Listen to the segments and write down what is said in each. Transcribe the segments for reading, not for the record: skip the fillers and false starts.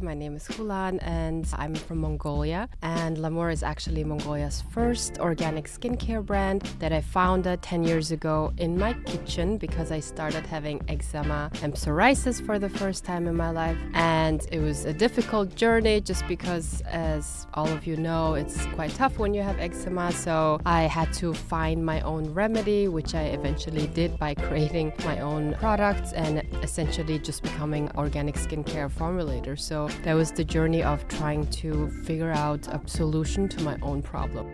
My name is Khulan and I'm from Mongolia. And Lamour is actually Mongolia's first organic skincare brand that I founded 10 years ago in my kitchen because I started having eczema and psoriasis for the first time in my life. And it was a difficult journey just because, as all of you know, it's quite tough when you have eczema. So I had to find my own remedy, which I eventually did by creating my own products and essentially just becoming organic skincare formulator. So that was the journey of trying to figure out a solution to my own problem.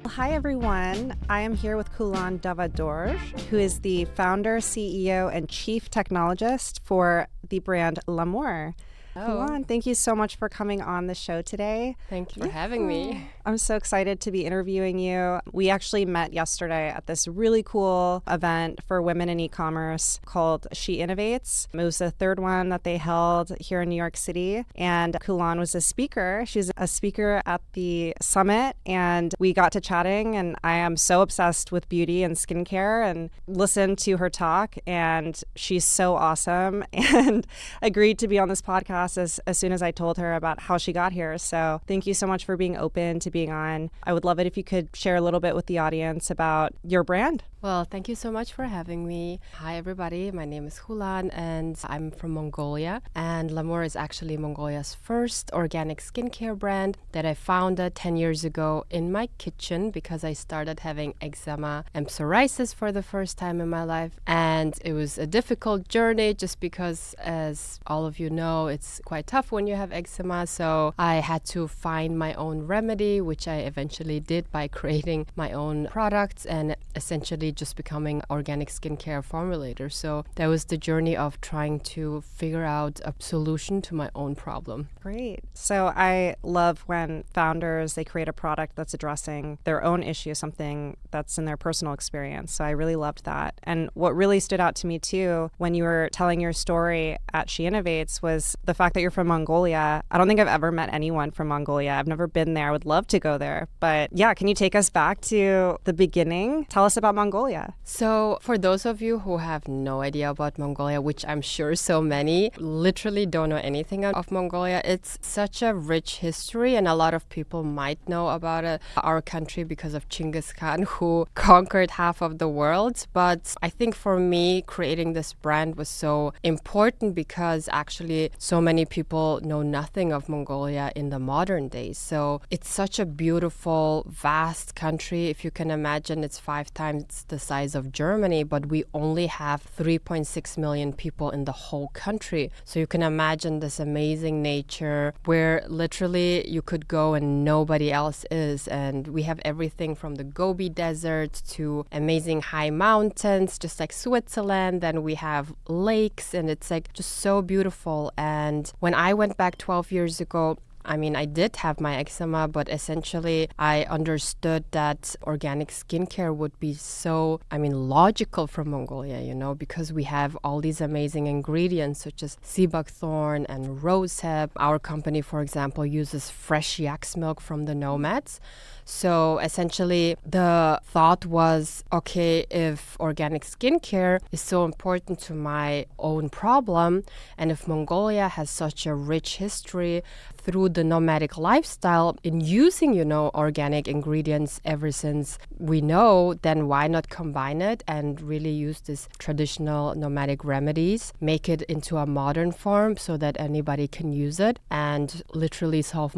Hi everyone, I am here with Khulan Davaadorj, who is the founder, CEO, and chief technologist for the brand Lamour. Khulan, thank you so much for coming on the show today. Thank you for having me. I'm so excited to be interviewing you. We actually met yesterday at this really cool event for women in e-commerce called She Innovates. It was the third one that they held here in New York City. And Khulan was a speaker. She's a speaker at the summit. And we got to chatting. And I am so obsessed with beauty and skincare and listened to her talk. And she's so awesome and agreed to be on this podcast as soon as I told her about how she got here. So thank you so much for being open to being on. I would love it if you could share a little bit with the audience about your brand. Well, thank you so much for having me. Hi, everybody. My name is Khulan and I'm from Mongolia. And Lamour is actually Mongolia's first organic skincare brand that I founded 10 years ago in my kitchen because I started having eczema and psoriasis for the first time in my life. And it was a difficult journey just because, as all of you know, it's quite tough when you have eczema. So I had to find my own remedy, which I eventually did by creating my own products and essentially just becoming organic skincare formulator. So that was the journey of trying to figure out a solution to my own problem. Great. So I love when founders, they create a product that's addressing their own issue, something that's in their personal experience. So I really loved that. And what really stood out to me too, when you were telling your story at She Innovates, was the fact that you're from Mongolia. I don't think I've ever met anyone from Mongolia. I've never been there. I would love to go there. But yeah, can you take us back to the beginning? Tell us about Mongolia. So for those of you who have no idea about Mongolia, which I'm sure so many literally don't know anything of Mongolia, it's such a rich history and a lot of people might know about our country because of Genghis Khan, who conquered half of the world. But I think for me, creating this brand was so important because actually so many people know nothing of Mongolia in the modern days. So it's such a beautiful, vast country. If you can imagine, it's 5 times the size of Germany, but we only have 3.6 million people in the whole country. So you can imagine this amazing nature where literally you could go and nobody else is. And we have everything from the Gobi Desert to amazing high mountains, just like Switzerland. Then we have lakes and it's like just so beautiful. And when I went back 12 years ago, I did have my eczema, but essentially I understood that organic skincare would be so, logical from Mongolia, because we have all these amazing ingredients such as sea buckthorn and rosehip. Our company, for example, uses fresh yak's milk from the nomads. So essentially the thought was, okay, if organic skincare is so important to my own problem, and if Mongolia has such a rich history through the nomadic lifestyle in using, organic ingredients ever since we know, then why not combine it and really use this traditional nomadic remedies, make it into a modern form so that anybody can use it and literally solve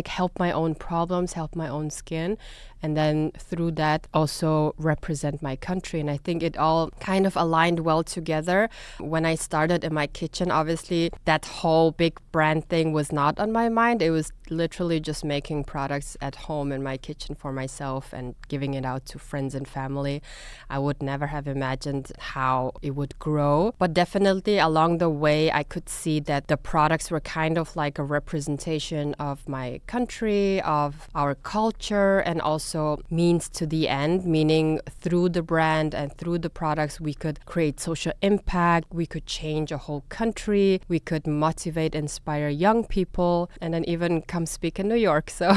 help my own problems, help my own skin, and then through that also represent my country. And I think it all kind of aligned well together. When I started in my kitchen, obviously that whole big brand thing was not on my mind. It was literally just making products at home in my kitchen for myself and giving it out to friends and family. I would never have imagined how it would grow. But definitely along the way, I could see that the products were kind of like a representation of my country, of our culture, and also also means to the end, meaning through the brand and through the products, we could create social impact, we could change a whole country, we could motivate, inspire young people, and then even come speak in New York. So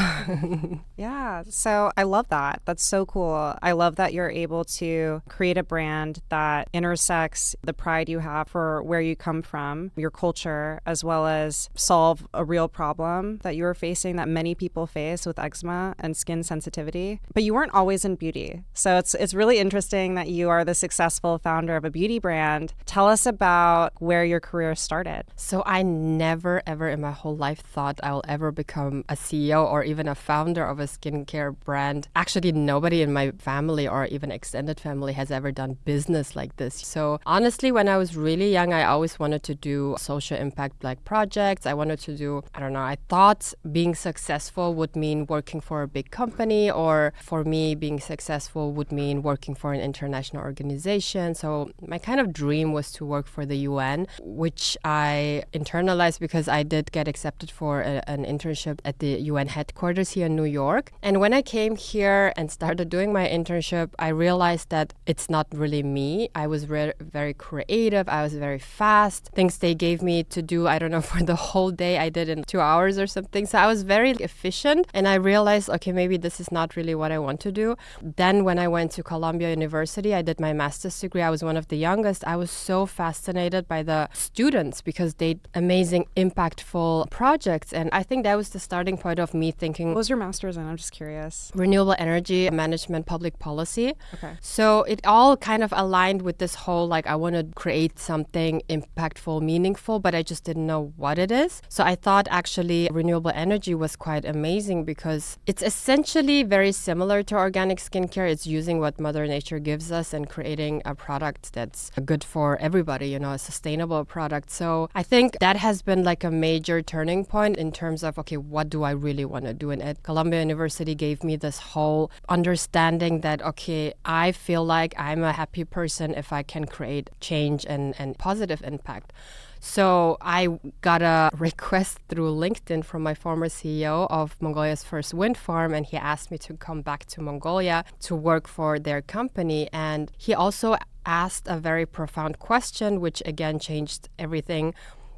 yeah, so I love that. That's so cool. I love that you're able to create a brand that intersects the pride you have for where you come from, your culture, as well as solve a real problem that you were facing that many people face with eczema and skin sensitivity. But you weren't always in beauty. So it's really interesting that you are the successful founder of a beauty brand. Tell us about where your career started. So I never, ever in my whole life thought I will ever become a CEO or even a founder of a skincare brand. Actually, nobody in my family or even extended family has ever done business like this. So honestly, when I was really young, I always wanted to do social impact like projects. I wanted to do, I don't know, I thought being successful would mean working for a big company, or for me, being successful would mean working for an international organization. So my kind of dream was to work for the UN, which I internalized because I did get accepted for an internship at the UN headquarters here in New York. And when I came here and started doing my internship, I realized that it's not really me. I was very creative. I was very fast. Things they gave me to do, I don't know, for the whole day, I did in 2 hours or something. So I was very efficient. And I realized, okay, maybe this is not really what I want to do. Then when I went to Columbia University, I did my master's degree. I was one of the youngest. I was so fascinated by the students because they amazing, impactful projects. And I think that was the starting point of me thinking. What was your master's in? I'm just curious. Renewable energy management, public policy. Okay. So it all kind of aligned with this whole, like, I want to create something impactful, meaningful, but I just didn't know what it is. So I thought actually renewable energy was quite amazing because it's essentially very similar to organic skincare. It's using what Mother Nature gives us and creating a product that's good for everybody, you know, a sustainable product. So I think that has been like a major turning point in terms of, okay, what do I really want to do? And at Columbia University gave me this whole understanding that, okay, I feel like I'm a happy person if I can create change and positive impact. So I got a request through LinkedIn from my former CEO of Mongolia's first wind farm, and he asked me to come back to Mongolia to work for their company. And he also asked a very profound question, which again changed everything.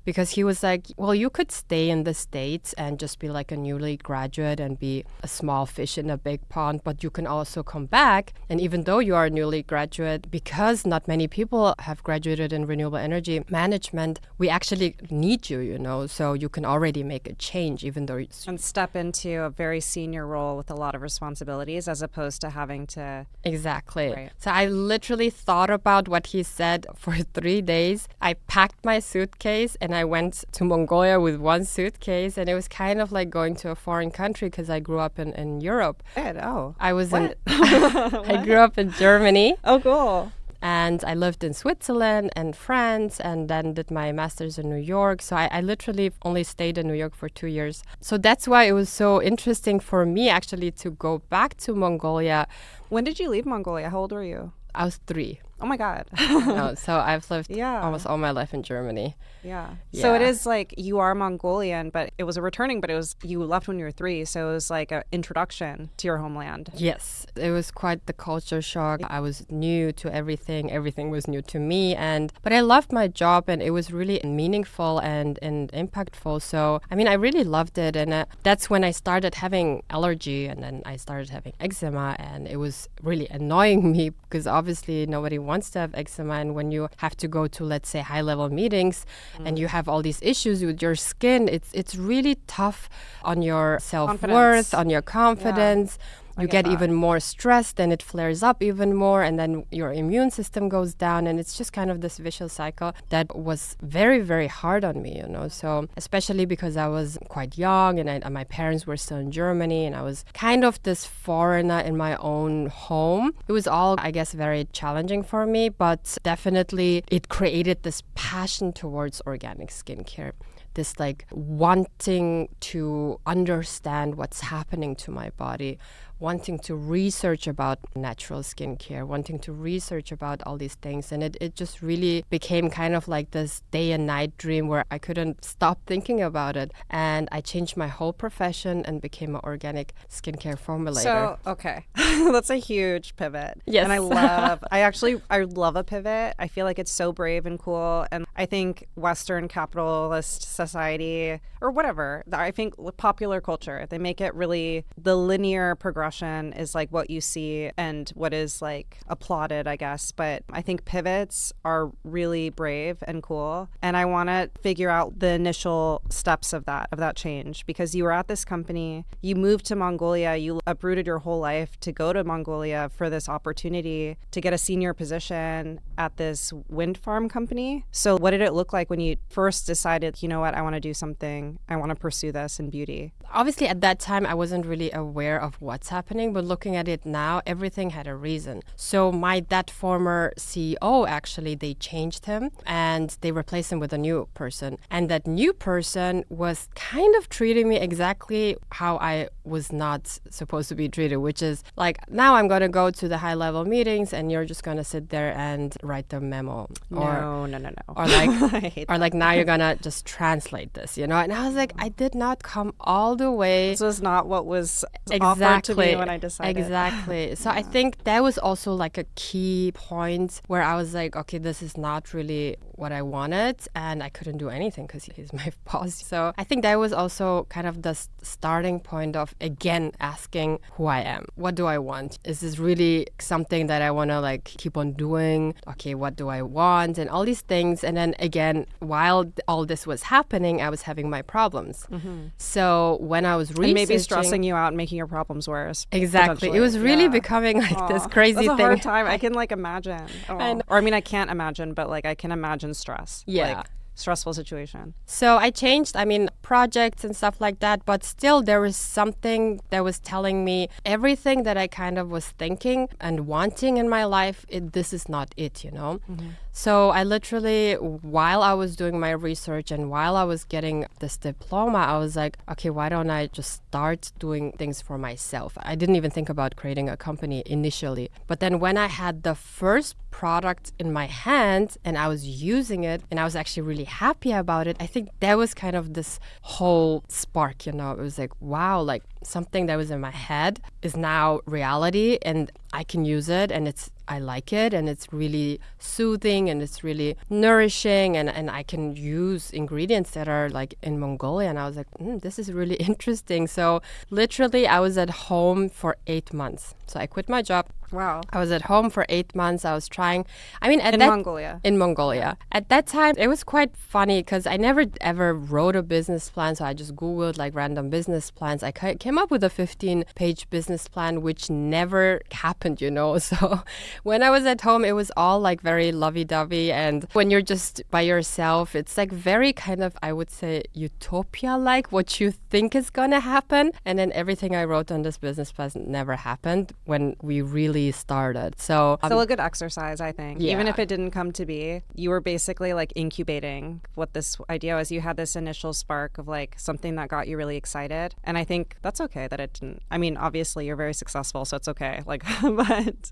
Because he was like, well, you could stay in the States and just be like a newly graduate and be a small fish in a big pond, but you can also come back. And even though you are a newly graduate, because not many people have graduated in renewable energy management, we actually need you, you know, so you can already make a change, even though and step into a very senior role with a lot of responsibilities as opposed to having to... Exactly. Right. So I literally thought about what he said for 3 days. I packed my suitcase and I went to Mongolia with one suitcase, and it was kind of like going to a foreign country because I grew up in Europe. Good. Oh. I was I grew up in Germany. Oh, cool. And I lived in Switzerland and France, and then did my master's in New York. So I literally only stayed in New York for 2 years. So that's why it was so interesting for me actually to go back to Mongolia. When did you leave Mongolia? How old were you? I was 3. Oh my God. No, so I've lived Yeah. almost all my life in Germany. Yeah. Yeah. So it is like you are Mongolian, but it was a returning, but it was you left when you were 3. So it was like an introduction to your homeland. Yes, it was quite the culture shock. I was new to everything. Everything was new to me. But I loved my job, and it was really meaningful and impactful. So, I mean, I really loved it. And that's when I started having allergy, and then I started having eczema, and it was really annoying me because obviously nobody wants to have eczema. And when you have to go to, let's say, high-level meetings and you have all these issues with your skin, it's really tough on your self-worth, on your confidence. Yeah. You get even more stressed, and it flares up even more, and then your immune system goes down, and it's just kind of this vicious cycle that was very, very hard on me, you know. So especially because I was quite young, and my parents were still in Germany, and I was kind of this foreigner in my own home. It was all, I guess, very challenging for me, but definitely it created this passion towards organic skincare. this like wanting to understand what's happening to my body, wanting to research about natural skincare, wanting to research about all these things. And it just really became kind of like this day and night dream where I couldn't stop thinking about it. And I changed my whole profession and became an organic skincare formulator. So, okay. That's a huge pivot. Yes. And I love a pivot. I feel like it's so brave and cool. And I think Western capitalist society or whatever, I think popular culture, they make it really, the linear progression is like what you see and what is like applauded, I guess. But I think pivots are really brave and cool. And I want to figure out the initial steps of that change, because you were at this company, you moved to Mongolia, you uprooted your whole life to go to Mongolia for this opportunity to get a senior position at this wind farm company. So what did it look like when you first decided, you know what, I want to do something, I want to pursue this in beauty? Obviously, at that time, I wasn't really aware of what's happening, but looking at it now, everything had a reason. So that former CEO, actually, they changed him and they replaced him with a new person. And that new person was kind of treating me exactly how I was not supposed to be treated, which is like, now I'm going to go to the high level meetings and you're just going to sit there and write the memo. No. Or like now you're going to just translate this, you know? And I was like, I did not come all the way. This was not what was offered to me when I decided. Exactly. So I think that was also like a key point where I was like, okay, this is not really what I wanted, and I couldn't do anything because he's my boss. So I think that was also kind of the starting point of, again, asking who I am. What do I want? Is this really something that I want to like keep on doing? Okay, what do I want? And all these things. And then again, while all this was happening, I was having my problems. Mm-hmm. So when I was researching... And maybe stressing you out and making your problems worse. Exactly. It was really becoming like this crazy thing. That's a hard time. I can like imagine. Or I mean, I can't imagine, but like I can imagine stress. Yeah. Like, stressful situation. So I changed, projects and stuff like that, but still there was something that was telling me everything that I kind of was thinking and wanting in my life, this is not it, you know? Mm-hmm. So I literally, while I was doing my research and while I was getting this diploma, I was like, okay, why don't I just start doing things for myself? I didn't even think about creating a company initially. But then when I had the first product in my hand and I was using it and I was actually really happy about it, I think that was kind of this whole spark, you know? It was like, wow, like something that was in my head is now reality and I can use it and I like it and it's really soothing and it's really nourishing and I can use ingredients that are like in Mongolia. And I was like, this is really interesting. So literally I was at home for 8 months. So I quit my job. Wow. I was at home for 8 months. I was trying. Mongolia. In Mongolia. At that time, it was quite funny because I never ever wrote a business plan. So I just Googled like random business plans. I came up with a 15-page business plan, which never happened, you know. So when I was at home, it was all like very lovey-dovey. And when you're just by yourself, it's like very kind of, I would say, utopia-like what you think is going to happen. And then everything I wrote on this business plan never happened when we really started. So still a good exercise, I think. Yeah. Even if it didn't come to be, you were basically like incubating what this idea was. You had this initial spark of like something that got you really excited. And I think that's okay that it didn't. I mean, obviously you're very successful, so it's okay. Like, but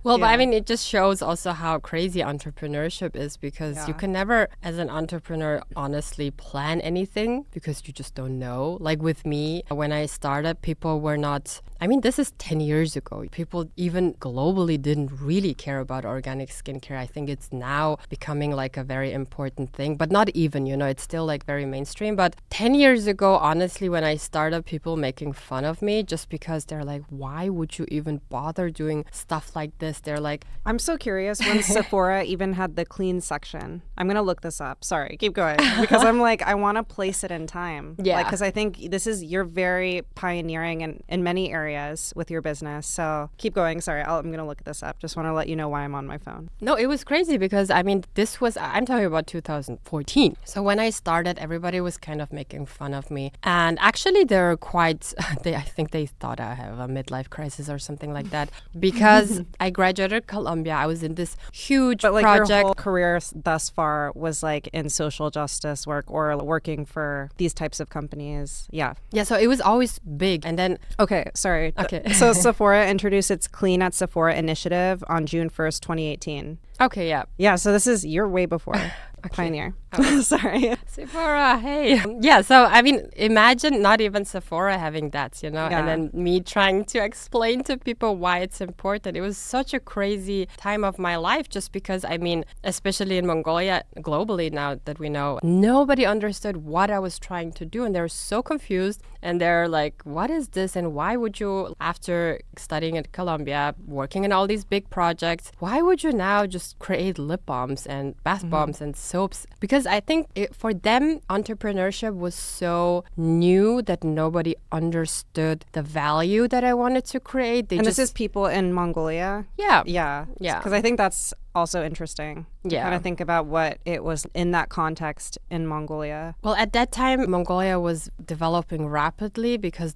well, yeah. But it just shows also how crazy entrepreneurship is because you can never, as an entrepreneur, honestly plan anything because you just don't know. Like with me, when I started, people were not, this is 10 years ago. People even globally didn't really care about organic skincare. I think it's now becoming like a very important thing, but not even, you know, it's still like very mainstream. But 10 years ago, honestly, when I started, people making fun of me just because they're like, why would you even bother doing stuff like this? They're like... I'm so curious when Sephora even had the clean section. I'm going to look this up. Sorry, keep going. Because I'm like, I want to place it in time. Yeah. Because I think you're very pioneering in many areas with your business. So keep going. Sorry, I'm going to look this up. Just want to let you know why I'm on my phone. No, it was crazy because, I'm talking about 2014. So when I started, everybody was kind of making fun of me. And actually, they're quite, I think they thought I have a midlife crisis or something like that. Because because I graduated Columbia. I was in this huge But like project. your whole career thus far was like in social justice work or working for these types of companies. Yeah. Yeah, so it was always big. And then Okay, sorry. Okay. So Sephora introduced its Clean at Sephora initiative on June 1st, 2018. okay, yeah. Yeah, so you're way before Pioneer. Sorry. Sephora, hey. Yeah, so I mean, imagine not even Sephora having that, Yeah. and then me trying to explain to people why it's important. It was such a crazy time of my life just because, I mean, especially in Mongolia, globally now that we know, nobody understood what I was trying to do. And they were so confused. And they're like, what is this? And why would you, after studying at Columbia, working in all these big projects, why would you now just create lip balms and bath bombs and soaps? Because I think for them, entrepreneurship was so new that nobody understood the value that I wanted to create. And this is people in Mongolia? Yeah. Yeah. Yeah. Because I think that's also interesting. Yeah. Kind of think about what it was in that context in Mongolia. Well, at that time, Mongolia was developing rapidly because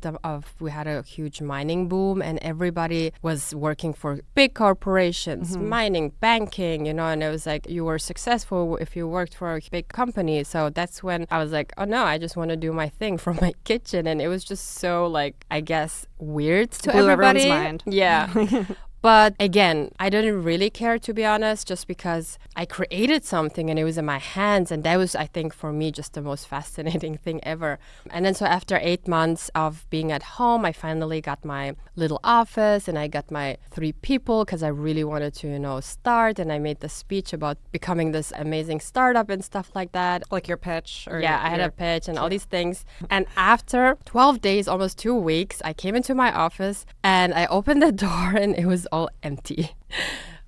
we had a huge mining boom, and everybody was working for big corporations, mining, banking, and it was like you were successful if you worked for a big company. So that's when I was like, oh no, I just want to do my thing from my kitchen. And it was just so, like, I guess, weird to Blew everybody. everyone's mind. Yeah. But again, I didn't really care, to be honest, just because I created something and it was in my hands. And that was, I think, for me, just the most fascinating thing ever. And then so after 8 months of being at home, I finally got my little office and I got my 3 people because I really wanted to, start. And I made the speech about becoming this amazing startup and stuff like that. Like your pitch? Or Yeah, I had a pitch and all these things. And after 12 days, almost 2 weeks, I came into my office and I opened the door and it was all empty.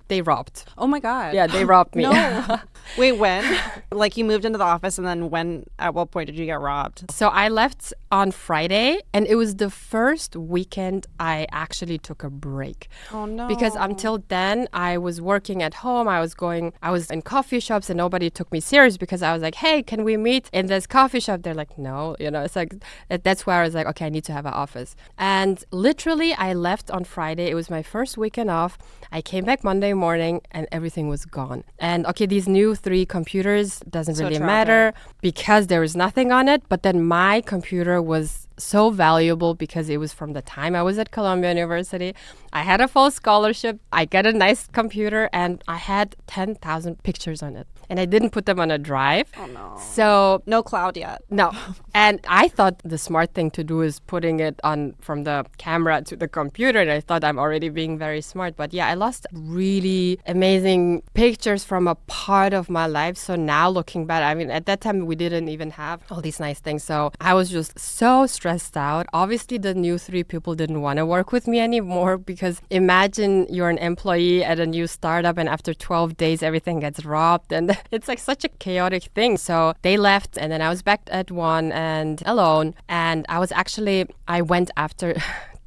They robbed. Oh my God. Yeah, they robbed me. No. Wait, when? Like you moved into the office and then at what point did you get robbed? So I left on Friday and it was the first weekend I actually took a break. Oh no. Because until then I was working at home. I was in coffee shops and nobody took me serious because I was like, hey, can we meet in this coffee shop? They're like, no, it's like, that's where I was like, okay, I need to have an office. And literally I left on Friday. It was my first weekend off. I came back Monday morning and everything was gone. And okay, these new 3 computers doesn't really matter because there was nothing on it. But then my computer was so valuable because it was from the time I was at Columbia University. I had a full scholarship. I got a nice computer and I had 10,000 pictures on it. And I didn't put them on a drive. Oh no. So no cloud yet. No. And I thought the smart thing to do is putting it on from the camera to the computer. And I thought I'm already being very smart. But yeah, I lost really amazing pictures from a part of my life. So now looking back, I mean, at that time we didn't even have all these nice things. So I was just so stressed out. Obviously, the new 3 people didn't want to work with me anymore because imagine you're an employee at a new startup and after 12 days, everything gets robbed. And it's like such a chaotic thing. So they left and then I was back at 1 and alone. And I went after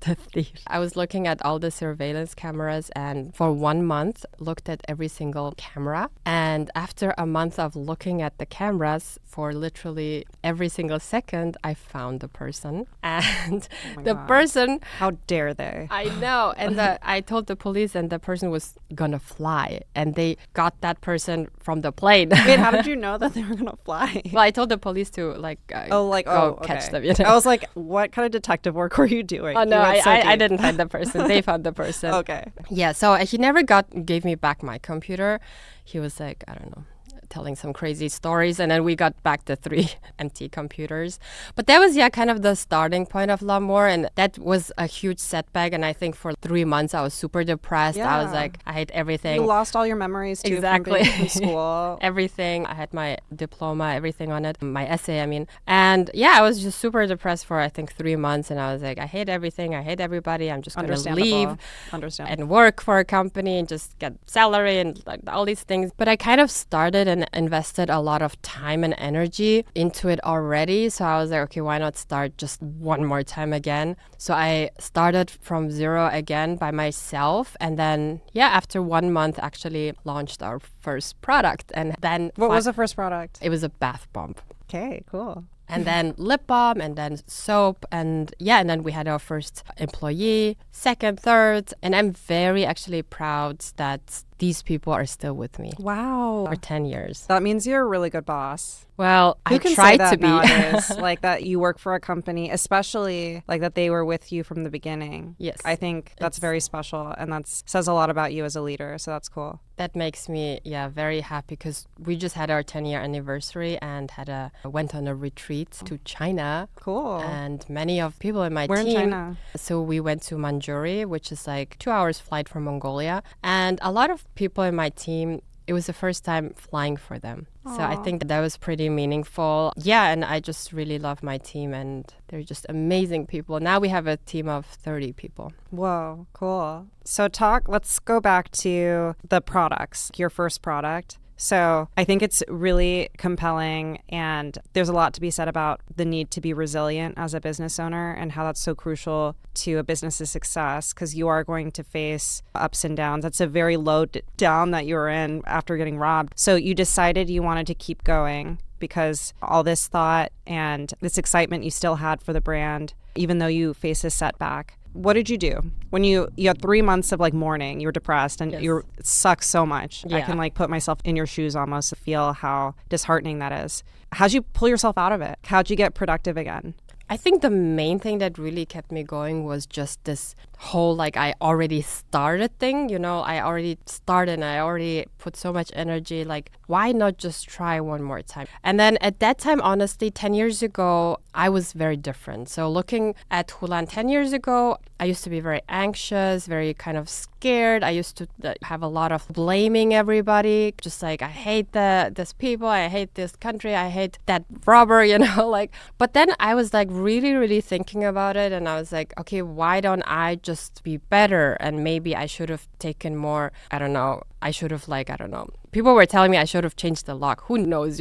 the thief. I was looking at all the surveillance cameras and for 1 month looked at every single camera. And after a month of looking at the cameras for literally every single second, I found the person. And the person... How dare they? I know. And I told the police and the person was gonna fly. And they got that person from the plane. Wait, how did you know that they were gonna fly? Well, I told the police to go catch them. I was like, what kind of detective work were you doing? Oh no, I didn't find the person. They found the person. Okay. Yeah, so he never gave me back my computer. He was like, I don't know, telling some crazy stories, and then we got back the 3 empty computers. But that was kind of the starting point of Lamour, and that was a huge setback. And I think for 3 months I was super depressed. I was like, I hate everything. You lost all your memories too. Exactly. From being in school. Everything. I had my diploma, everything on it, my essay, I mean. And yeah, I was just super depressed for I think 3 months, and I was like, I hate everything, I hate everybody, I'm just going to leave and work for a company and just get salary and like all these things. But I kind of started and invested a lot of time and energy into it already. So I was like, okay, why not start just one more time again? So I started from zero again by myself. And then, after 1 month, actually launched our first product. And then... What was the first product? It was a bath bomb. Okay, cool. and then lip balm, and then soap, and then we had our first employee, second, third, and I'm very actually proud that these people are still with me. Wow. For 10 years. That means you're a really good boss. Well, Who I can try say that to be. nowadays, like that you work for a company, especially like that they were with you from the beginning. Yes. I think that's very special, and that says a lot about you as a leader, so that's cool. That makes me, very happy because we just had our 10-year anniversary and went on a retreat to China. Cool. And many of people in my Where team. in China? So we went to Manchuria, which is like 2 hours flight from Mongolia. And a lot of people in my team, it was the first time flying for them. So I think that was pretty meaningful. Yeah, and I just really love my team, and they're just amazing people. Now we have a team of 30 people. Whoa, cool. So let's go back to the products, your first product. So I think it's really compelling, and there's a lot to be said about the need to be resilient as a business owner and how that's so crucial to a business's success, because you are going to face ups and downs. That's a very low down that you were in after getting robbed. So you decided you wanted to keep going because all this thought and this excitement you still had for the brand, even though you face a setback. What did you do when you had 3 months of like mourning? You were depressed and it sucks so much. Yeah. I can like put myself in your shoes almost to feel how disheartening that is. How'd you pull yourself out of it? How'd you get productive again? I think the main thing that really kept me going was just this whole, like, I already started thing, I already started and I already put so much energy, like, why not just try one more time? And then at that time, honestly, 10 years ago, I was very different. So looking at Khulan 10 years ago, I used to be very anxious, very kind of scared. I used to have a lot of blaming everybody, just like, I hate this people, I hate this country, I hate that robber, like, but then I was like really, really thinking about it, and I was like, okay, why don't I just be better? And maybe I should have taken more, people were telling me I should have changed the lock. Who knows,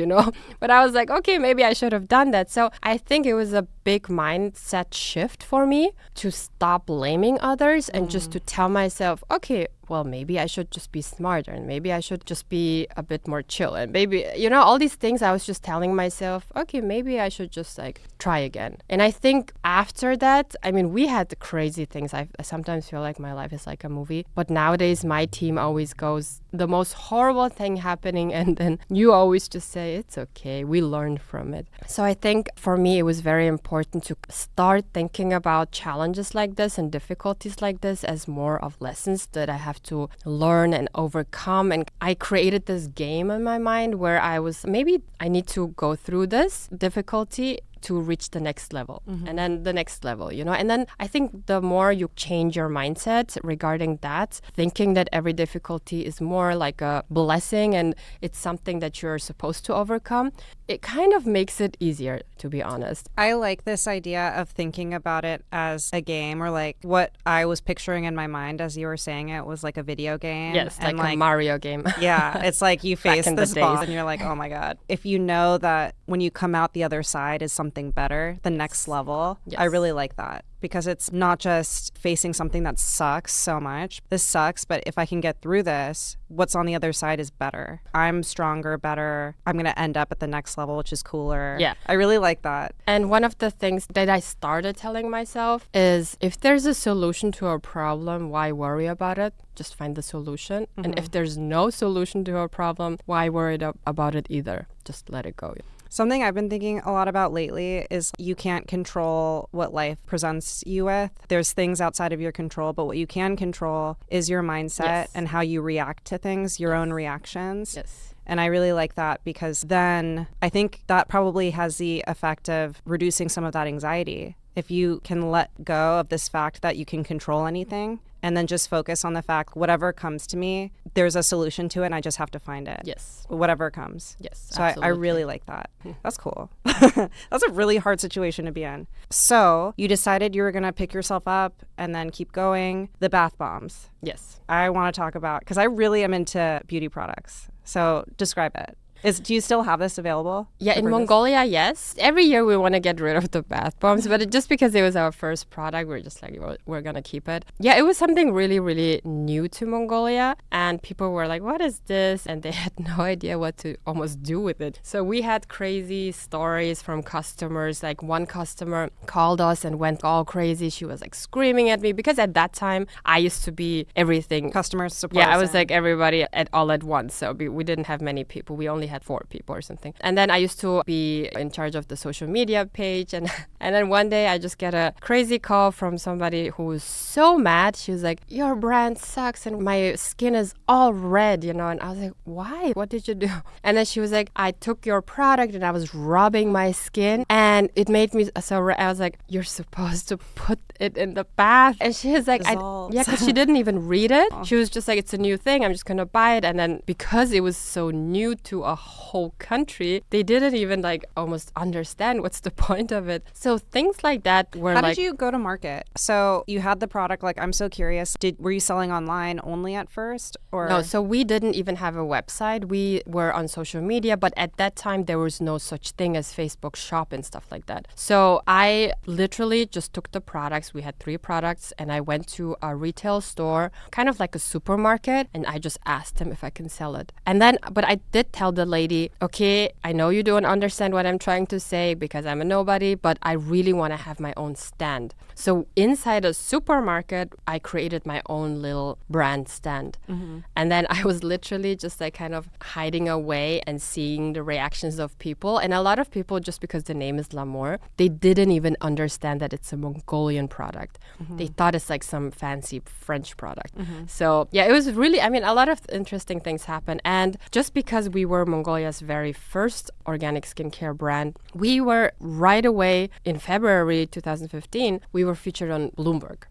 But I was like, okay, maybe I should have done that. So I think it was a big mindset shift for me to stop blaming others and just to tell myself, okay, well, maybe I should just be smarter and maybe I should just be a bit more chill. And maybe, all these things I was just telling myself, okay, maybe I should just like try again. And I think after that, we had the crazy things. I sometimes feel like my life is like a movie. But nowadays, my team always goes, the most horrible thing happening, and then you always just say, it's okay, we learned from it. So I think for me, it was very important to start thinking about challenges like this and difficulties like this as more of lessons that I have to learn and overcome. And I created this game in my mind where maybe I need to go through this difficulty to reach the next level and then the next level, And then I think the more you change your mindset regarding that, thinking that every difficulty is more like a blessing and it's something that you're supposed to overcome, it kind of makes it easier, to be honest. I like this idea of thinking about it as a game, or like what I was picturing in my mind as you were saying it was like a video game. Yes, like a Mario game. Yeah, it's like you face this boss and you're like, oh my God. If you know that when you come out the other side is something better, the next level, I really like that. Because it's not just facing something that sucks so much. This sucks, but if I can get through this, what's on the other side is better. I'm stronger, better. I'm going to end up at the next level, which is cooler. Yeah. I really like that. And one of the things that I started telling myself is if there's a solution to a problem, why worry about it? Just find the solution. And if there's no solution to a problem, why worry about it either? Just let it go. Something I've been thinking a lot about lately is you can't control what life presents you with. There's things outside of your control, but what you can control is your mindset and how you react to things, your own reactions. Yes. And I really like that because then I think that probably has the effect of reducing some of that anxiety. If you can let go of this fact that you can control anything and then just focus on the fact, whatever comes to me, there's a solution to it and I just have to find it. Yes. Whatever comes. Yes, So I really like that. That's cool. That's a really hard situation to be in. So you decided you were going to pick yourself up and then keep going. The bath bombs. Yes. I want to talk about, because I really am into beauty products. So describe it. Do you still have this available? Yeah, in Mongolia, yes. Every year we want to get rid of the bath bombs, but just because it was our first product, we're just like, we're going to keep it. Yeah, it was something really, really new to Mongolia. And people were like, what is this? And they had no idea what to almost do with it. So we had crazy stories from customers. Like one customer called us and went all crazy. She was like screaming at me because at that time I used to be everything. Customer support. Yeah, I was like everybody all at once. So we didn't have many people. We only had 4 people or something. And then I used to be in charge of the social media page. And then one day I just get a crazy call from somebody who was so mad. She was like, your brand sucks and my skin is all red, And I was like, why? What did you do? And then she was like, I took your product and I was rubbing my skin and it made me so red. I was like, you're supposed to put it in the bath. And she was like, because she didn't even read it. She was just like, it's a new thing. I'm just going to buy it. And then because it was so new to a whole country, they didn't even like almost understand what's the point of it. So things like that were How did you go to market? So you had the product, like, I'm so curious. Were you selling online only at first? Or No, so we didn't even have a website. We were on social media, but at that time there was no such thing as Facebook Shop and stuff like that. So I literally just took the products. We had 3 products and I went to a retail store, kind of like a supermarket, and I just asked him if I can sell it. And then, but I did tell the lady, okay, I know you don't understand what I'm trying to say because I'm a nobody, but I really want to have my own stand. So inside a supermarket, I created my own little brand stand. Mm-hmm. And then I was literally just like kind of hiding away and seeing the reactions of people. And a lot of people, just because the name is Lamour, they didn't even understand that it's a Mongolian product. Mm-hmm. They thought it's like some fancy French product. Mm-hmm. So yeah, it was really, a lot of interesting things happened. And just because we were Mongolia's very first organic skincare brand, we were right away in February 2015, we were featured on Bloomberg.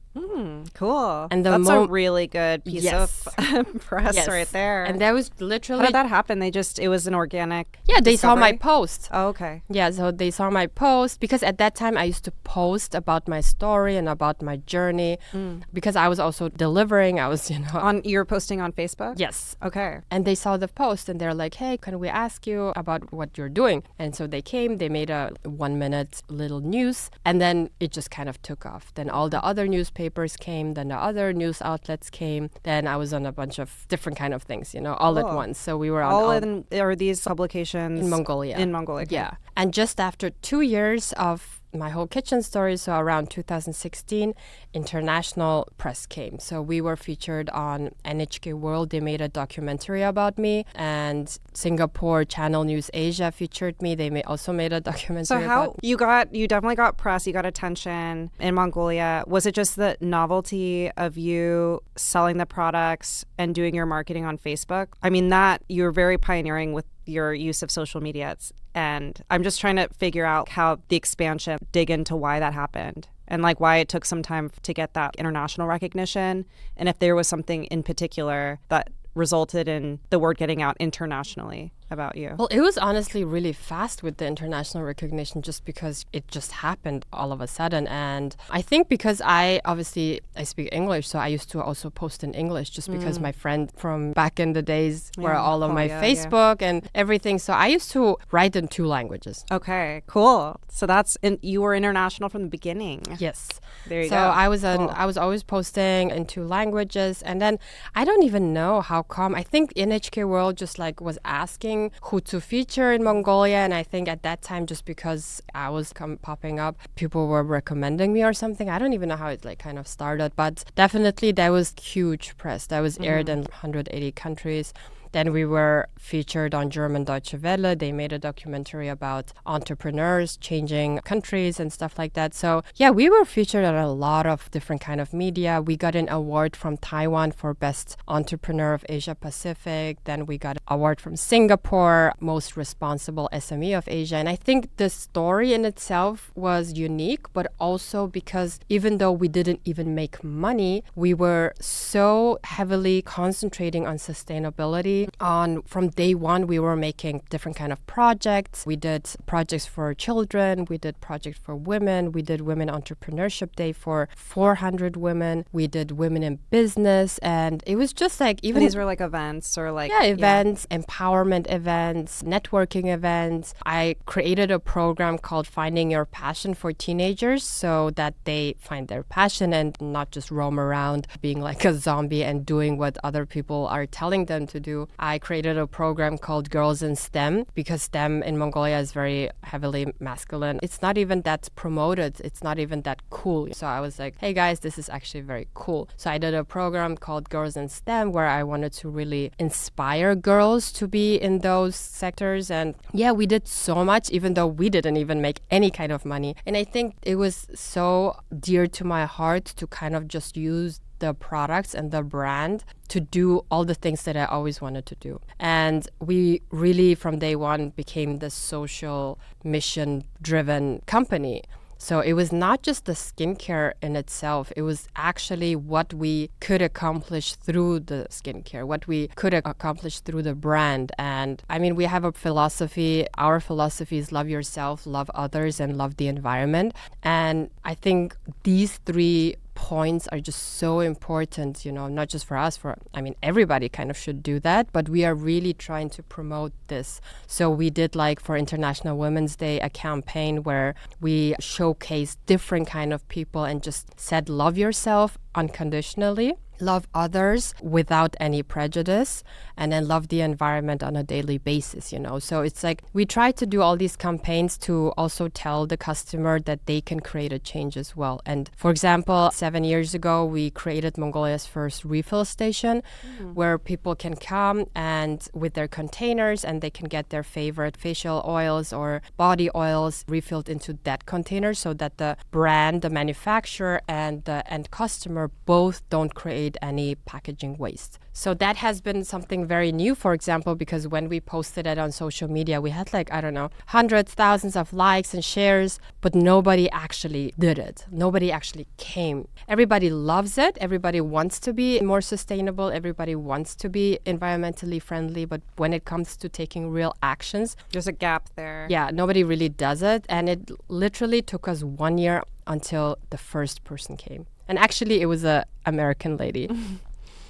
Cool. And that's a really good piece Yes. of press right there. And that was literally... How did that happen? It was an organic Yeah, they discovery? saw my post. Oh, okay. Yeah, so they saw my post because at that time I used to post about my story and about my journey because I was also delivering. I was, You were posting on Facebook? Yes. Okay. And they saw the post and they're like, hey, can we ask you about what you're doing? And so they came, they made a 1-minute little news, and then it just kind of took off. Then all the other newspapers came, then the other news outlets came. Then I was on a bunch of different kind of things, all at once. So we were on are these publications in Mongolia. In Mongolia. Okay. Yeah. And just after 2 years of my whole kitchen story, so around 2016, international press came. So we were featured on NHK World. They made a documentary about me, and Singapore Channel News Asia featured me. They also made a documentary. So you definitely got press, you got attention in Mongolia. Was it just the novelty of you selling the products and doing your marketing on Facebook? That you're very pioneering with your use of social media. And I'm just trying to figure out how the expansion, dig into why that happened and like why it took some time to get that international recognition. And if there was something in particular that resulted in the word getting out internationally about you. Well, it was honestly really fast with the international recognition just because it just happened all of a sudden. And I think because I speak English, so I used to also post in English just because my friend from back in the days were all on my Facebook and everything. So I used to write in 2 languages. Okay, cool. So you were international from the beginning. Yes. There you go. So I was always posting in 2 languages. And then I don't even know how come. I think NHK World just like was asking who to feature in Mongolia, and I think at that time, just because I was popping up, people were recommending me or something. I don't even know how it like kind of started, but definitely that was huge press. That was aired in 180 countries. Then we were featured on German Deutsche Welle. They made a documentary about entrepreneurs changing countries and stuff like that. So yeah, we were featured on a lot of different kind of media. We got an award from Taiwan for Best Entrepreneur of Asia Pacific. Then we got an award from Singapore, Most Responsible SME of Asia. And I think the story in itself was unique, but also because even though we didn't even make money, we were so heavily concentrating on sustainability really from day one, we were making different kind of projects. We did projects for children. We did projects for women. We did Women Entrepreneurship Day for 400 women. We did Women in Business. And it was just like even... And these were like events or like... Yeah, events, empowerment events, networking events. I created a program called Finding Your Passion for teenagers so that they find their passion and not just roam around being like a zombie and doing what other people are telling them to do. I created a program called Girls in STEM because STEM in Mongolia is very heavily masculine. It's not even that promoted. It's not even that cool. So I was like, hey guys, this is actually very cool. So I did a program called Girls in STEM where I wanted to really inspire girls to be in those sectors. And yeah, we did so much, even though we didn't even make any kind of money. And I think it was so dear to my heart to kind of just use the products and the brand to do all the things that I always wanted to do. And we really, from day one, became this social mission-driven company. So it was not just the skincare in itself. It was actually what we could accomplish through the skincare, what we could accomplish through the brand. And I mean, we have a philosophy. Our philosophy is love yourself, love others, and love the environment. And I think these three points are just so important, you know, not just for us, everybody kind of should do that, but we are really trying to promote this. So we did like for International Women's Day, a campaign where we showcased different kind of people and just said, love yourself unconditionally, love others without any prejudice, and then love the environment on a daily basis, you know. So it's like we try to do all these campaigns to also tell the customer that they can create a change as well. And for example, 7 years ago, we created Mongolia's first refill station where people can come and with their containers and they can get their favorite facial oils or body oils refilled into that container so that the brand, the manufacturer, and the end customer both don't create any packaging waste. So that has been something very new, for example, because when we posted it on social media, we had like, I don't know, hundreds, thousands of likes and shares, but nobody actually did it. Nobody actually came. Everybody loves it. Everybody wants to be more sustainable. Everybody wants to be environmentally friendly. But when it comes to taking real actions, there's a gap there. Yeah, nobody really does it. And it literally took us 1 year until the first person came. And actually, it was an American lady.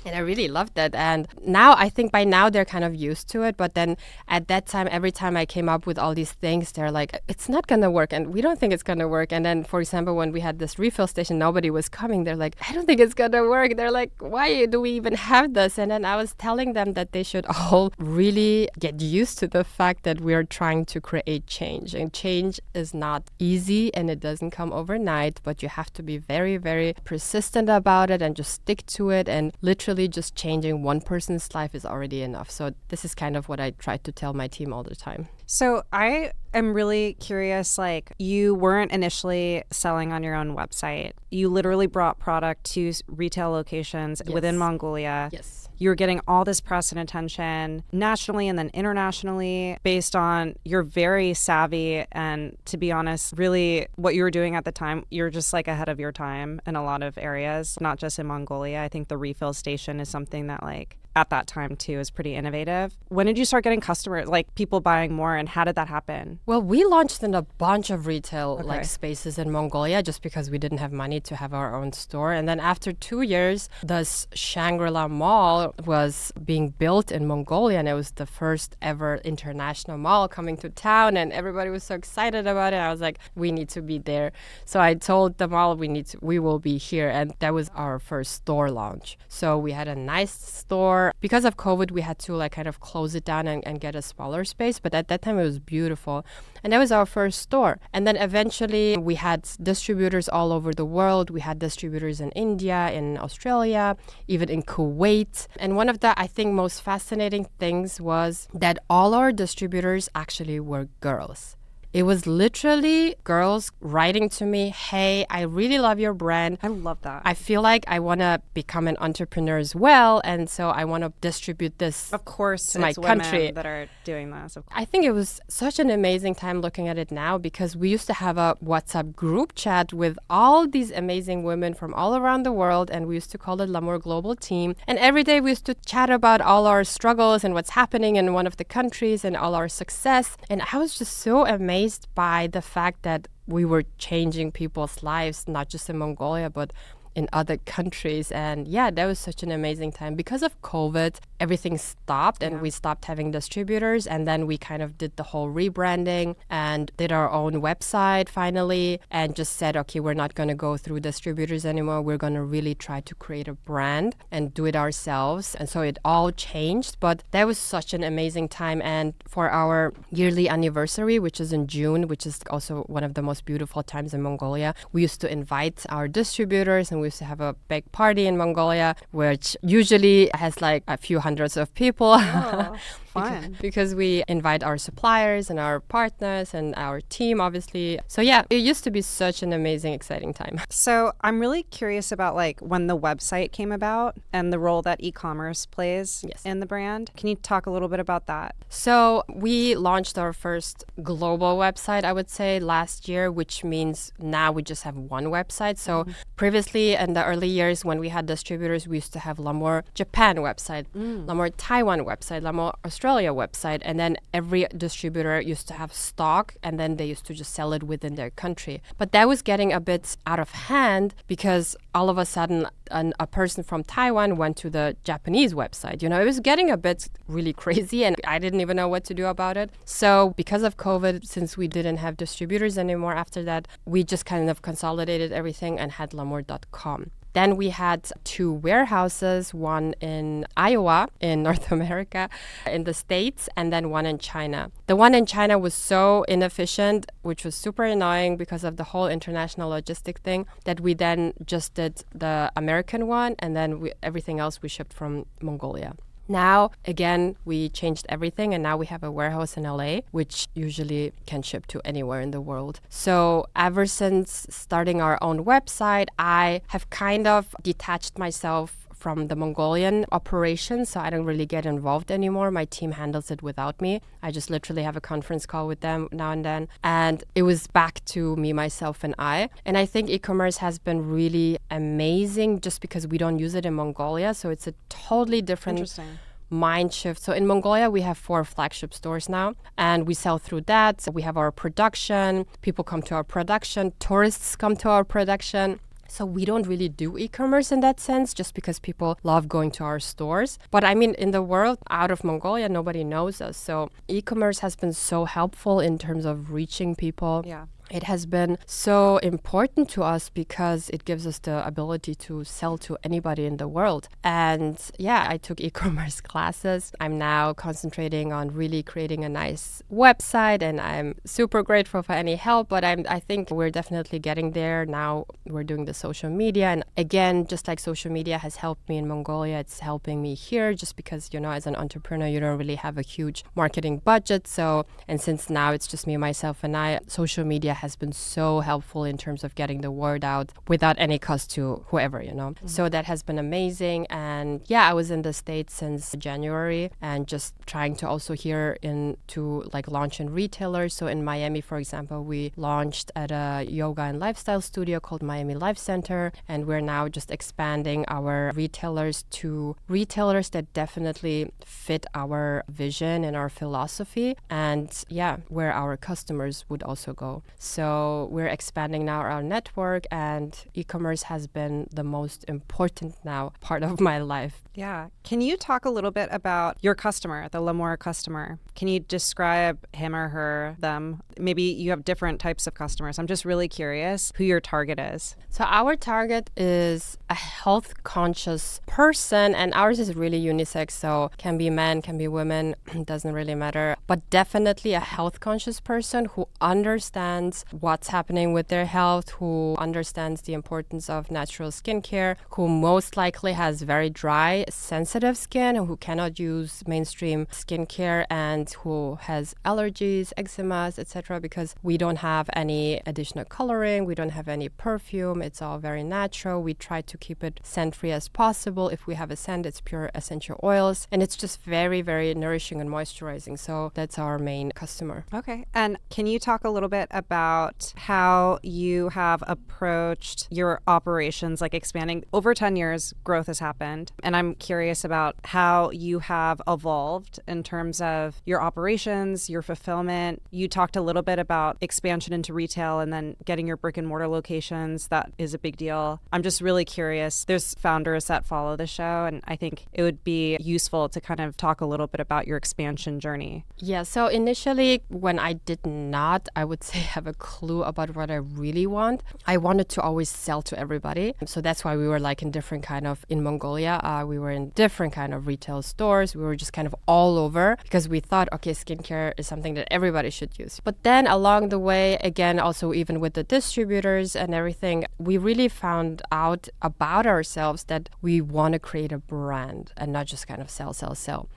And I really loved it. And now I think by now they're kind of used to it. But then at that time, every time I came up with all these things, they're like, it's not going to work. And we don't think it's going to work. And then, for example, when we had this refill station, nobody was coming. They're like, I don't think it's going to work. They're like, why do we even have this? And then I was telling them that they should all really get used to the fact that we are trying to create change. And change is not easy and it doesn't come overnight. But you have to be very, very persistent about it and just stick to it. And literally just changing one person's life is already enough. So this is kind of what I try to tell my team all the time. So I am really curious, like you weren't initially selling on your own website. You literally brought product to retail locations within Mongolia. Yes. You're getting all this press and attention nationally and then internationally based on you're very savvy. And to be honest, really what you were doing at the time, you're just like ahead of your time in a lot of areas, not just in Mongolia. I think the refill station is something that like at that time too is pretty innovative. When did you start getting customers, like people buying more, and how did that happen? Well, we launched in a bunch of retail like spaces in Mongolia just because we didn't have money to have our own store. And then after 2 years, this Shangri-La Mall was being built in Mongolia, and it was the first ever international mall coming to town, and everybody was so excited about it. I was like, we need to be there. So I told the mall we will be here, and that was our first store launch. So we had a nice store. Because of COVID, we had to like kind of close it down and get a smaller space. But at that time, it was beautiful. And that was our first store. And then eventually we had distributors all over the world. We had distributors in India, in Australia, even in Kuwait. And one of the, I think, most fascinating things was that all our distributors actually were girls. it was literally girls writing to me, hey, I really love your brand. I love that. I feel like I want to become an entrepreneur as well. And so I want to distribute this Of course, to my it's country. women that are doing this. I think it was such an amazing time looking at it now because we used to have a WhatsApp group chat with all these amazing women from all around the world, and we used to call it Lamour Global Team. And every day we used to chat about all our struggles and what's happening in one of the countries and all our success. And I was just so amazed by the fact that we were changing people's lives, not just in Mongolia, but in other countries. And yeah, that was such an amazing time. Because of COVID, everything stopped and we stopped having distributors. And then we kind of did the whole rebranding and did our own website finally and just said, okay, we're not going to go through distributors anymore. We're going to really try to create a brand and do it ourselves. And so it all changed. But that was such an amazing time. And for our yearly anniversary, which is in June, which is also one of the most beautiful times in Mongolia, we used to invite our distributors, and we used to have a big party in Mongolia, which usually has like a few hundreds of people. Oh, fun. Because we invite our suppliers and our partners and our team, obviously. So yeah, it used to be such an amazing, exciting time. So I'm really curious about like when the website came about and the role that e-commerce plays in the brand. Can you talk a little bit about that? So we launched our first global website, I would say, last year, which means now we just have one website. So previously, in the early years when we had distributors, we used to have Lamour Japan website, Lamour Taiwan website, Lamour Australia website, and then every distributor used to have stock, and then they used to just sell it within their country. But that was getting a bit out of hand because all of a sudden a person from Taiwan went to the Japanese website. You know, it was getting a bit really crazy, and I didn't even know what to do about it. So because of COVID, since we didn't have distributors anymore after that, we just kind of consolidated everything and had Lamour.com. Then we had 2 warehouses, one in Iowa in North America, in the States, and then one in China. The one in China was so inefficient, which was super annoying because of the whole international logistic thing, that we then just did the American one, and then everything else we shipped from Mongolia. Now, again, we changed everything, and now we have a warehouse in LA, which usually can ship to anywhere in the world. So ever since starting our own website, I have kind of detached myself from the Mongolian operation, so I don't really get involved anymore. My team handles it without me. I just literally have a conference call with them now and then. And it was back to me, myself, and I. And I think e-commerce has been really amazing just because we don't use it in Mongolia. So it's a totally different mind shift. So in Mongolia, we have 4 flagship stores now, and we sell through that. So we have our production. People come to our production. Tourists come to our production. So we don't really do e-commerce in that sense, just because people love going to our stores. But I mean, in the world out of Mongolia, nobody knows us. So e-commerce has been so helpful in terms of reaching people. Yeah. It has been so important to us because it gives us the ability to sell to anybody in the world. And yeah, I took e-commerce classes. I'm now concentrating on really creating a nice website, and I'm super grateful for any help. But I think we're definitely getting there. Now we're doing the social media. And again, just like social media has helped me in Mongolia, it's helping me here just because, you know, as an entrepreneur, you don't really have a huge marketing budget. So, and since now it's just me, myself, and I, social media has been so helpful in terms of getting the word out without any cost to whoever, you know. So that has been amazing. And yeah, I was in the States since January and just trying to also here to like launch in retailers. So in Miami, for example, we launched at a yoga and lifestyle studio called Miami Life Center. And we're now just expanding our retailers to retailers that definitely fit our vision and our philosophy. And yeah, where our customers would also go. So we're expanding now our network, and e-commerce has been the most important now part of my life. Yeah. Can you talk a little bit about your customer, the Lamour customer? Can you describe him or her, them? Maybe you have different types of customers. I'm just really curious who your target is. So our target is a health conscious person, and ours is really unisex. So can be men, can be women, doesn't really matter. But definitely a health conscious person who understands understands what's happening with their health, who understands the importance of natural skincare, who most likely has very dry, sensitive skin, who cannot use mainstream skincare, and who has allergies, eczemas, etc. Because we don't have any additional coloring, we don't have any perfume, it's all very natural. We try to keep it scent-free as possible. If we have a scent, it's pure essential oils, and it's just very, very nourishing and moisturizing. So that's our main customer. Okay. And can you talk a little bit about how you have approached your operations, like expanding over 10 years, growth has happened. And I'm curious about how you have evolved in terms of your operations, your fulfillment. You talked a little bit about expansion into retail and then getting your brick and mortar locations. That is a big deal. I'm just really curious. There's founders that follow the show, and I think it would be useful to kind of talk a little bit about your expansion journey. Yeah, so initially when I did not, I would say, have a clue about what I really want, I wanted to always sell to everybody. So that's why we were like in different kind of, in Mongolia, we were in different kind of retail stores. We were just kind of all over because we thought, okay, skincare is something that everybody should use. But then along the way, again, also even with the distributors and everything, we really found out about ourselves that we want to create a brand and not just kind of sell.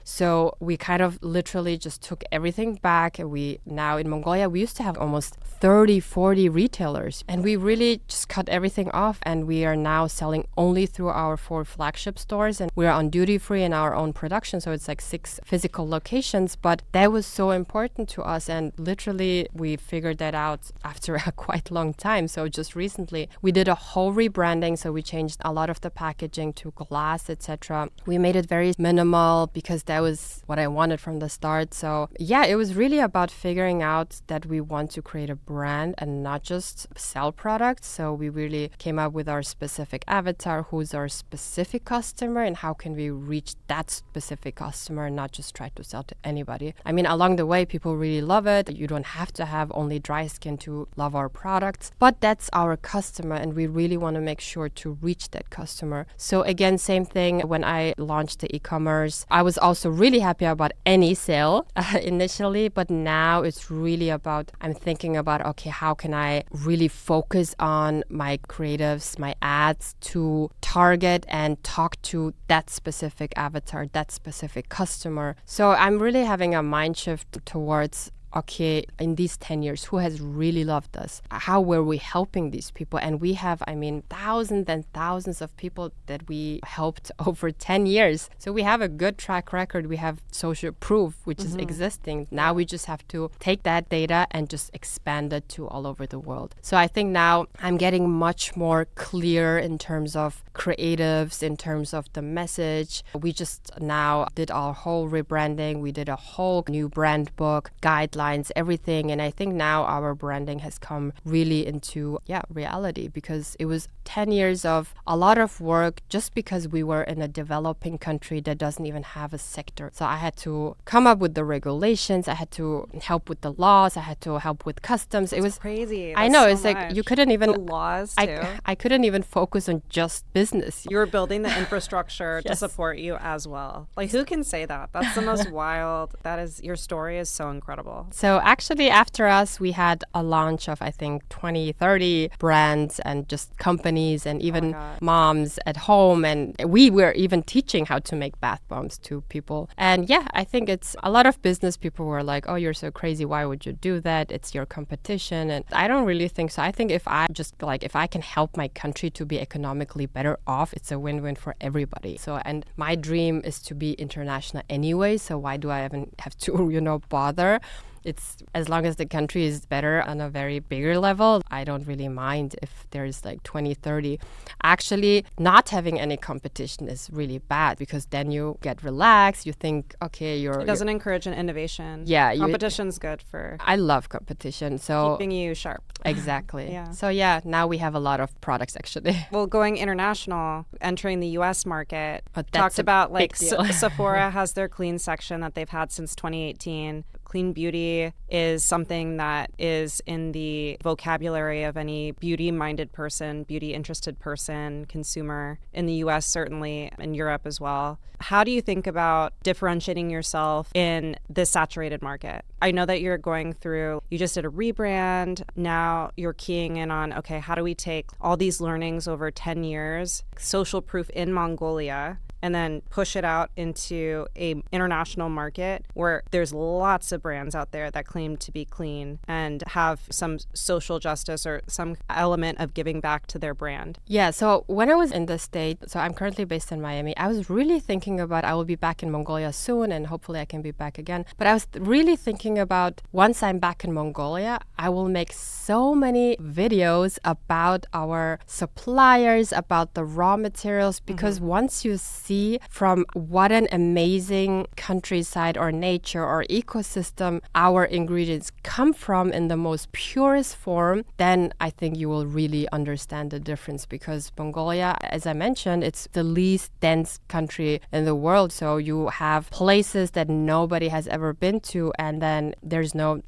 So we kind of literally just took everything back. And we now in Mongolia, we used to have almost 30, 40 retailers, and we really just cut everything off. And we are now selling only through our 4 flagship stores, and we're on duty free in our own production. So it's like 6 physical locations, but that was so important to us. And literally we figured that out after a quite long time. So just recently we did a whole rebranding. So we changed a lot of the packaging to glass, etc. We made it very minimal because that was what I wanted from the start. So yeah, it was really about figuring out that we want to create a brand and not just sell products. So we really came up with our specific avatar, who's our specific customer, and how can we reach that specific customer and not just try to sell to anybody. I mean, along the way, people really love it. You don't have to have only dry skin to love our products, but that's our customer, and we really want to make sure to reach that customer. So again, same thing when I launched the e-commerce. I was also really happy about any sale initially, but now it's really about, I'm thinking about, okay, how can I really focus on my creatives, my ads to target and talk to that specific avatar, that specific customer. So I'm really having a mind shift towards, okay, in these 10 years, who has really loved us? How were we helping these people? And we have, I mean, thousands and thousands of people that we helped over 10 years. So we have a good track record. We have social proof, which is existing. Now we just have to take that data and just expand it to all over the world. So I think now I'm getting much more clear in terms of creatives, in terms of the message. We just now did our whole rebranding. We did a whole new brand book, guidelines, everything. And I think now our branding has come really into reality, because it was 10 years of a lot of work just because we were in a developing country that doesn't even have a sector. So I had to come up with the regulations, I had to help with the laws, I had to help with customs. It was crazy. I know, so it's much. like you couldn't even the laws too. I couldn't even focus on just business. You were building the infrastructure to Yes. support you as well. Like, who can say that? That's the most wild. That is, your story is so incredible. So actually after us, we had a launch of, I think, 20, 30 brands and just companies and even moms at home. And we were even teaching how to make bath bombs to people. And yeah, I think it's a lot of business people were like, oh, you're so crazy. Why would you do that? It's your competition. And I don't really think so. I think if I can help my country to be economically better off, it's a win-win for everybody. So, and my dream is to be international anyway. So why do I even have to, bother? It's as long as the country is better on a very bigger level, I don't really mind if there's like 20, 30. Actually, not having any competition is really bad, because then you get relaxed. You think, okay, It doesn't encourage an innovation. Yeah. Competition's good for I love competition. So keeping you sharp. Exactly. Yeah. So yeah, now we have a lot of products actually. Well, going international, entering the U.S. market, But that's talked a about big like deal. Sephora has their clean section that they've had since 2018. Clean beauty is something that is in the vocabulary of any beauty-minded person, beauty-interested person, consumer, in the US certainly, in Europe as well. How do you think about differentiating yourself in this saturated market? I know that you're going through, you just did a rebrand. Now you're keying in on, okay, how do we take all these learnings over 10 years, social proof in Mongolia, and then push it out into a international market where there's lots of brands out there that claim to be clean and have some social justice or some element of giving back to their brand? Yeah, so when I was in the States, so I'm currently based in Miami, I was really thinking about I will be back in Mongolia soon and hopefully I can be back again. But I was really thinking about once I'm back in Mongolia, I will make so many videos about our suppliers, about the raw materials, because once you see from what an amazing countryside or nature or ecosystem our ingredients come from in the most purest form, then I think you will really understand the difference, because Mongolia, as I mentioned, it's the least dense country in the world. So you have places that nobody has ever been to, and then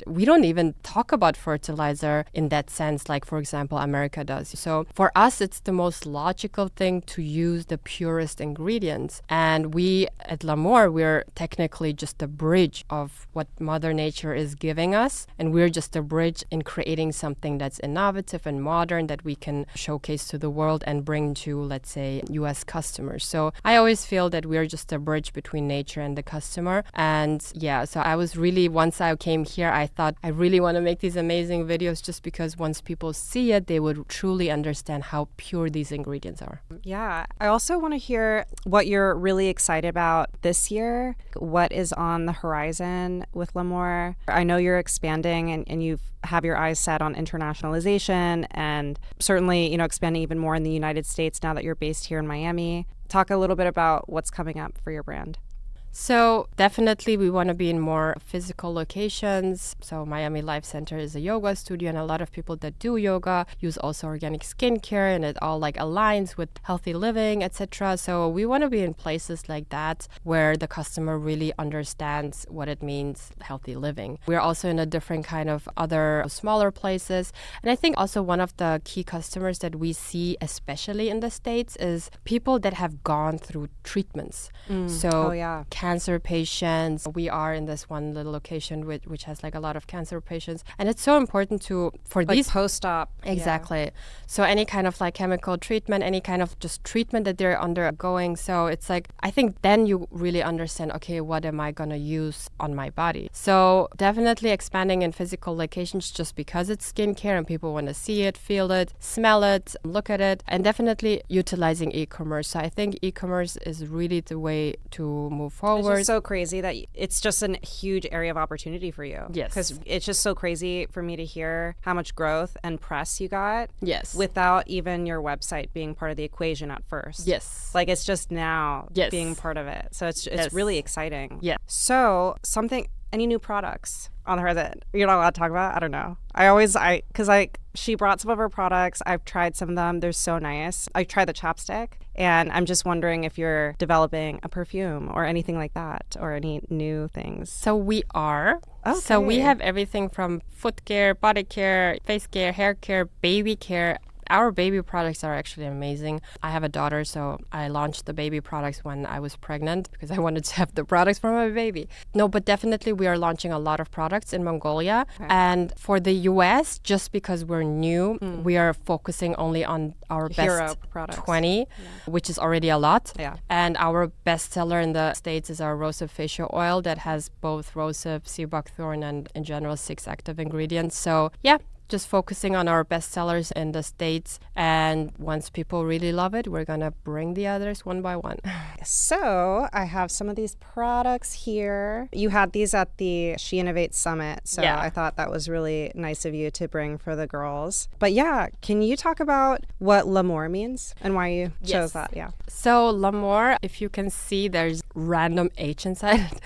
we don't even talk about fertilizer in that sense, like for example, America does. So for us, it's the most logical thing to use the purest ingredients. And we at Lamour, we're technically just a bridge of what Mother Nature is giving us. And we're just a bridge in creating something that's innovative and modern that we can showcase to the world and bring to, let's say, US customers. So I always feel that we're just a bridge between nature and the customer. And yeah, so I was really, once I came here, I thought I really want to make these amazing videos just because once people see it, they would truly understand how pure these ingredients are. Yeah. I also want to hear what you're really excited about this year. What is on the horizon with Lamour? I know you're expanding and you have your eyes set on internationalization and certainly, expanding even more in the United States now that you're based here in Miami. Talk a little bit about what's coming up for your brand. So definitely we want to be in more physical locations. So Miami Life Center is a yoga studio, and a lot of people that do yoga use also organic skincare, and it all aligns with healthy living, etc. So we want to be in places like that where the customer really understands what it means healthy living. We're also in a different kind of other smaller places. And I think also one of the key customers that we see, especially in the States, is people that have gone through treatments. Cancer patients. We are in this one little location which has a lot of cancer patients, and it's so important for these post-op. Exactly. Yeah. So any kind of chemical treatment, any kind of just treatment that they're undergoing. So it's I think then you really understand, okay, what am I gonna use on my body? So definitely expanding in physical locations just because it's skincare and people want to see it, feel it, smell it, look at it, and definitely utilizing e-commerce. So I think e-commerce is really the way to move forward. It's just so crazy that it's just a huge area of opportunity for you. Yes. Because it's just so crazy for me to hear how much growth and press you got. Yes. Without even your website being part of the equation at first. Yes. It's just now being part of it. So it's really exciting. Yeah. So any new products on the horizon you're not allowed to talk about? I don't know. She brought some of her products. I've tried some of them. They're so nice. I tried the chapstick, and I'm just wondering if you're developing a perfume or anything like that, or any new things. So we are. Okay. So we have everything from foot care, body care, face care, hair care, baby care. Our baby products are actually amazing. I have a daughter, so I launched the baby products when I was pregnant because I wanted to have the products for my baby. No, but definitely we are launching a lot of products in Mongolia. Okay. And for the US, just because we're new, we are focusing only on our best 20, which is already a lot. Yeah. And our best seller in the States is our rosehip facial oil that has both rosehip, sea buckthorn, and in general 6 active ingredients. So yeah, just focusing on our best sellers in the States. And once people really love it, we're going to bring the others one by one. So I have some of these products here. You had these at the She Innovates Summit. So I thought that was really nice of you to bring for the girls. But yeah, can you talk about what Lamour means and why you chose that? Yeah. So Lamour, if you can see, there's random H inside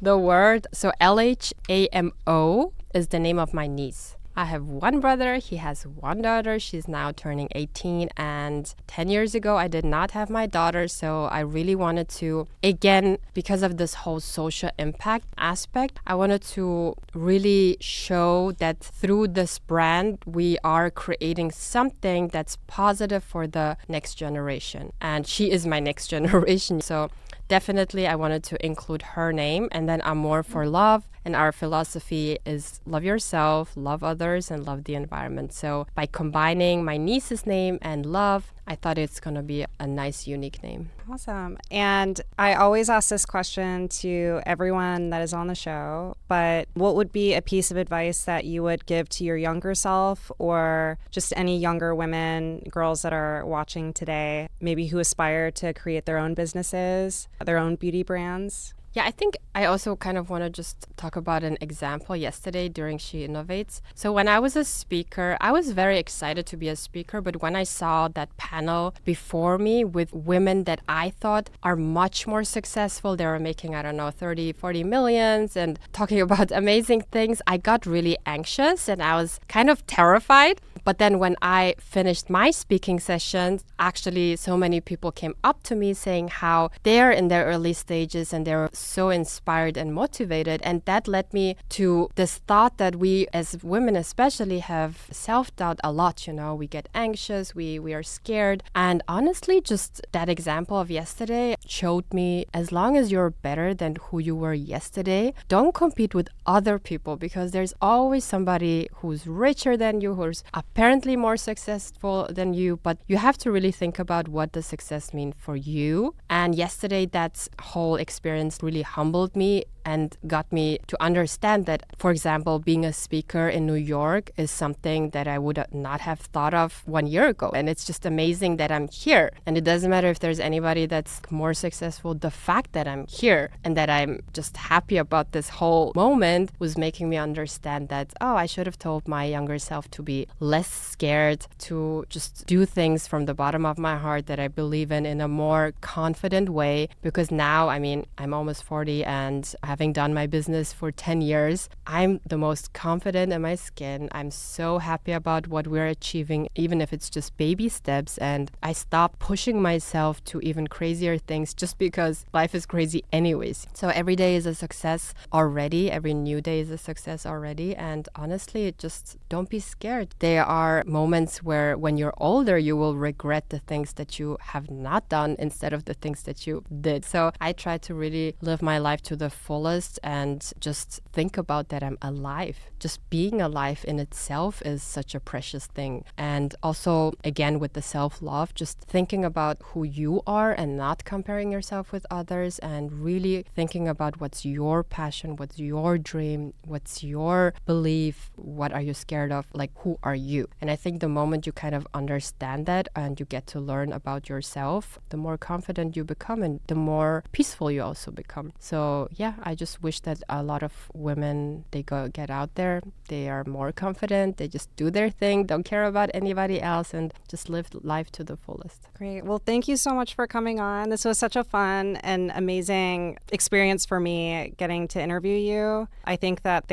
the word. So LHAMO is the name of my niece. I have one brother. He has one daughter. She's now turning 18. And 10 years ago, I did not have my daughter. So I really wanted to, again, because of this whole social impact aspect, I wanted to really show that through this brand, we are creating something that's positive for the next generation. And she is my next generation. So definitely, I wanted to include her name, and then Amour for love. And our philosophy is love yourself, love others, and love the environment. So by combining my niece's name and love, I thought it's going to be a nice, unique name. Awesome. And I always ask this question to everyone that is on the show, but what would be a piece of advice that you would give to your younger self or just any younger women, girls that are watching today, maybe who aspire to create their own businesses, their own beauty brands? Yeah, I think I also kind of want to just talk about an example yesterday during She Innovates. So when I was a speaker, I was very excited to be a speaker, but when I saw that panel before me with women that I thought are much more successful, they were making, I don't know, 30, 40 millions and talking about amazing things, I got really anxious and I was kind of terrified. But then when I finished my speaking session, actually so many people came up to me saying how they're in their early stages and they're so inspired and motivated. And that led me to this thought that we as women especially have self-doubt a lot. You know, we get anxious, we are scared. And honestly, just that example of yesterday showed me as long as you're better than who you were yesterday, don't compete with other people because there's always somebody who's richer than you, who's apparently more successful than you. But you have to really think about what does success mean for you. And yesterday, that whole experience really humbled me and got me to understand that, for example, being a speaker in New York is something that I would not have thought of 1 year ago. And it's just amazing that I'm here. And it doesn't matter if there's anybody that's more successful. The fact that I'm here and that I'm just happy about this whole moment was making me understand that, oh, I should have told my younger self to be less scared, to just do things from the bottom of my heart that I believe in a more confident way. Because now, I mean, I'm almost 40 and having done my business for 10 years, I'm the most confident in my skin. I'm so happy about what we're achieving, even if it's just baby steps. And I stopped pushing myself to even crazier things just because life is crazy anyways. So every day is a success already. Every new day is a success already. And honestly, just don't be scared. There are moments where when you're older, you will regret the things that you have not done instead of the things that you did. So I try to really live my life to the fullest and just think about that I'm alive. Just being alive in itself is such a precious thing. And also, again, with the self-love, just thinking about who you are and not comparing yourself with others and really thinking about what's your passion, what's your dream, what's your belief, what are you scared of, like who are you? And I think the moment you kind of understand that and you get to learn about yourself, the more confident you become and the more peaceful you also become. So yeah, I just wish that a lot of women, they get out there, they are more confident, they just do their thing, don't care about anybody else, and just live life to the fullest. Great. Well, thank you so much for coming on. This was such a fun and amazing experience for me getting to interview you. I think that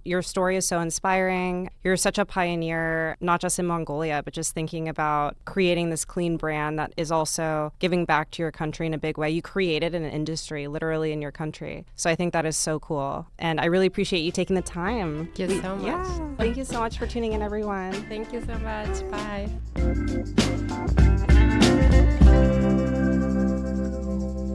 your story is so inspiring. You're such a pioneer, not just in Mongolia, but just thinking about creating this clean brand that is also giving back to your country in a big way. You created an industry literally in your country. So I think that is so cool. And I really appreciate you taking the time. Thank you so much. Yeah. Thank you so much for tuning in, everyone. Thank you so much. Bye.